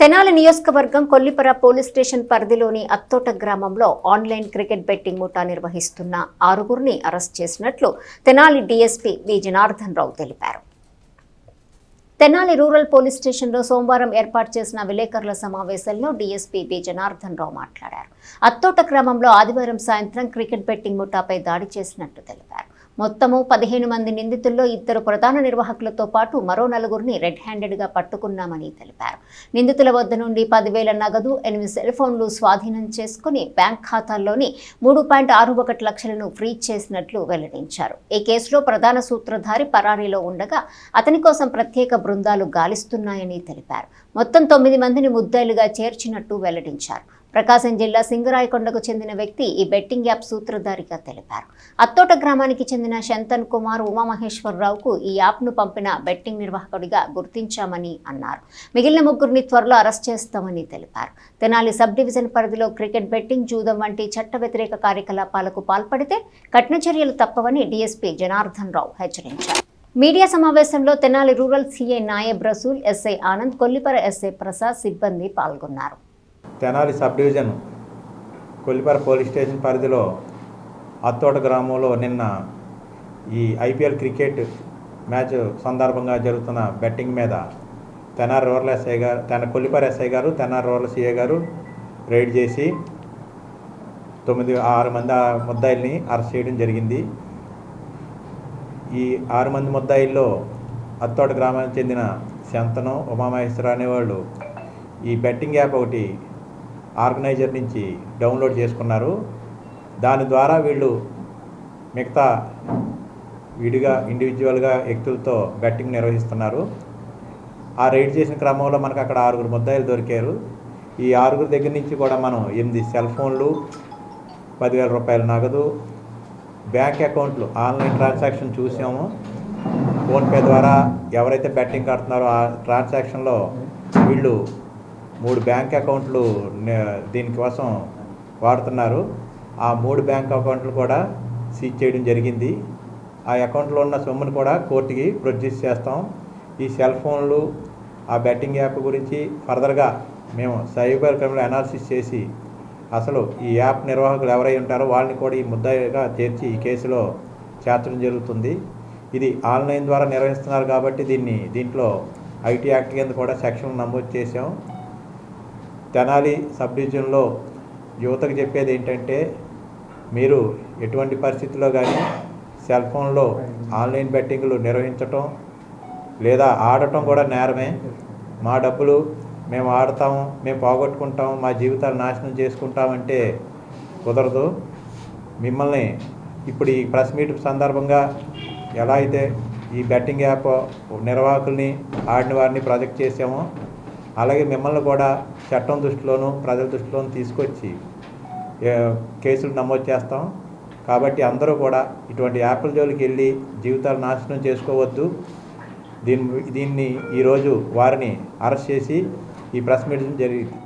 తెనాలి నియోజకవర్గం Kollipara police station పరిధిలోని అత్తోట గ్రామంలో ఆన్లైన్ క్రికెట్ బెట్టింగ్ ముఠా నిర్వహిస్తున్న 6గురిని అరెస్ట్ చేసినట్లు తెనాలి డీఎస్పీ వి జనార్దన్ రావు తెలిపారు. తెనాలి రూరల్ పోలీస్ స్టేషన్లో సోమవారం ఏర్పాటు చేసిన విలేకరుల సమావేశంలో డీఎస్పీ వి జనార్దన్ రావు మాట్లాడారు. అత్తోట గ్రామంలో ఆదివారం సాయంత్రం క్రికెట్ బెట్టింగ్ ముఠాపై దాడి చేసినట్టు తెలిపారు. మొత్తము 15 మంది నిందితుల్లో 2 ప్రధాన నిర్వాహకులతో పాటు మరో 4గురిని రెడ్ హ్యాండెడ్గా పట్టుకున్నామని తెలిపారు. నిందితుల వద్ద నుండి 10,000 నగదు, 8 సెల్ ఫోన్లు స్వాధీనం చేసుకుని బ్యాంక్ ఖాతాల్లోని 3.61 లక్షలను ఫ్రీజ్ చేసినట్లు వెల్లడించారు. ఈ కేసులో ప్రధాన సూత్రధారి పరారీలో ఉండగా అతని కోసం ప్రత్యేక బృందాలు గాలిస్తున్నాయని తెలిపారు. మొత్తం 9 మందిని ముద్దాయిలుగా చేర్చినట్టు వెల్లడించారు. ప్రకాశం జిల్లా సింగరాయకొండకు చెందిన వ్యక్తి ఈ బెట్టింగ్ యాప్ సూత్రధారిగా తెలిపారు. అత్తోట గ్రామానికి చెందిన శంతన్ కుమార్, ఉమామహేశ్వరరావుకు ఈ యాప్ను పంపిన బెట్టింగ్ నిర్వాహకుడిగా గుర్తించామని అన్నారు. మిగిలిన 3గురిని త్వరలో అరెస్ట్ చేస్తామని తెలిపారు. తెనాలి సబ్ డివిజన్ పరిధిలో క్రికెట్ బెట్టింగ్, జూదం వంటి చట్ట వ్యతిరేక కార్యకలాపాలకు పాల్పడితే కఠిన చర్యలు తప్పవని డీఎస్పీ జనార్దన్ రావు హెచ్చరించారు. మీడియా సమావేశంలో Tenali rural CI Nayab Rasool, SI Anand, Kollipara SI Prasad సిబ్బంది పాల్గొన్నారు. Tenali sub division Kollipara police station పరిధిలో అత్తోట గ్రామంలో నిన్న ఈ ఐపీఎల్ క్రికెట్ మ్యాచ్ సందర్భంగా జరుగుతున్న బెట్టింగ్ మీద తెనాలి రూరల్ ఎస్ఐ గారు, కొల్లిపర ఎస్ఐ గారు, తెనాలి రూరల్ సిఐ గారు రైడ్ చేసి 6 మంది ముద్దాయిల్ని అరెస్ట్ చేయడం జరిగింది. ఈ 6 మంది ముద్దాయిల్లో అత్తోట గ్రామానికి చెందిన శంతను, ఉమామహేశ్వర అనేవాళ్ళు ఈ బెట్టింగ్ యాప్ ఒకటి ఆర్గనైజర్ నుంచి డౌన్లోడ్ చేసుకున్నారు. దాని ద్వారా వీళ్ళు మిగతా విడిగా ఇండివిజువల్గా వ్యక్తులతో బెట్టింగ్ నిర్వహిస్తున్నారు. ఆ రైడ్ చేసిన క్రమంలో మనకు అక్కడ 6గురు ముద్దాయిలు దొరికారు. ఈ 6గురు దగ్గర నుంచి కూడా మనం 8 సెల్ ఫోన్లు, 10,000 రూపాయల నగదు, బ్యాంక్ అకౌంట్లు, ఆన్లైన్ ట్రాన్సాక్షన్ చూసాము. ఫోన్పే ద్వారా ఎవరైతే బెట్టింగ్ కడుతున్నారో ఆ ట్రాన్సాక్షన్లో వీళ్ళు 3 బ్యాంక్ అకౌంట్లు దీనికోసం వాడుతున్నారు. ఆ 3 బ్యాంక్ అకౌంట్లు కూడా సీజ్ చేయడం జరిగింది. ఆ అకౌంట్లో ఉన్న సొమ్మును కూడా కోర్టుకి ప్రొడ్యూస్ చేస్తాం. ఈ సెల్ ఫోన్లు, ఆ బెట్టింగ్ యాప్ గురించి ఫర్దర్గా మేము సైబర్ క్రైమ్లో అనాలిసిస్ చేసి అసలు ఈ యాప్ నిర్వాహకులు ఎవరై ఉంటారో వాళ్ళని కూడా ఈ ముద్దాయిగా చేర్చి ఈ కేసులో చేర్చడం జరుగుతుంది. ఇది ఆన్లైన్ ద్వారా నిర్వహిస్తున్నారు కాబట్టి దీంట్లో ఐటీ యాక్ట్ కింద కూడా సెక్షన్ నమోదు చేసాం. తెనాలి సబ్ డివిజన్లో యువతకు చెప్పేది ఏంటంటే, మీరు ఎటువంటి పరిస్థితుల్లో కానీ సెల్ ఫోన్లో ఆన్లైన్ బెట్టింగ్లు నిర్వహించటం లేదా ఆడటం కూడా నేరమే. మా డబ్బులు మేము ఆడతాము, మేము పోగొట్టుకుంటాము, మా జీవితాలు నాశనం చేసుకుంటామంటే కుదరదు. మిమ్మల్ని ఇప్పుడు ఈ ప్రెస్ మీట్ సందర్భంగా ఎలా అయితే ఈ బెట్టింగ్ యాప్ నిర్వాహకుల్ని, ఆడిన వారిని ప్రొజెక్ట్ చేసామో అలాగే మిమ్మల్ని కూడా చట్టం దృష్టిలోనూ ప్రజల దృష్టిలోనూ తీసుకొచ్చి కేసులు నమోదు చేస్తాం. కాబట్టి అందరూ కూడా ఇటువంటి యాప్ల జోలికి వెళ్ళి జీవితాలు నాశనం చేసుకోవద్దు. దీన్ని ఈరోజు వారిని అరెస్ట్ చేసి ఈ ప్రెస్ మీట్ జరిగింది.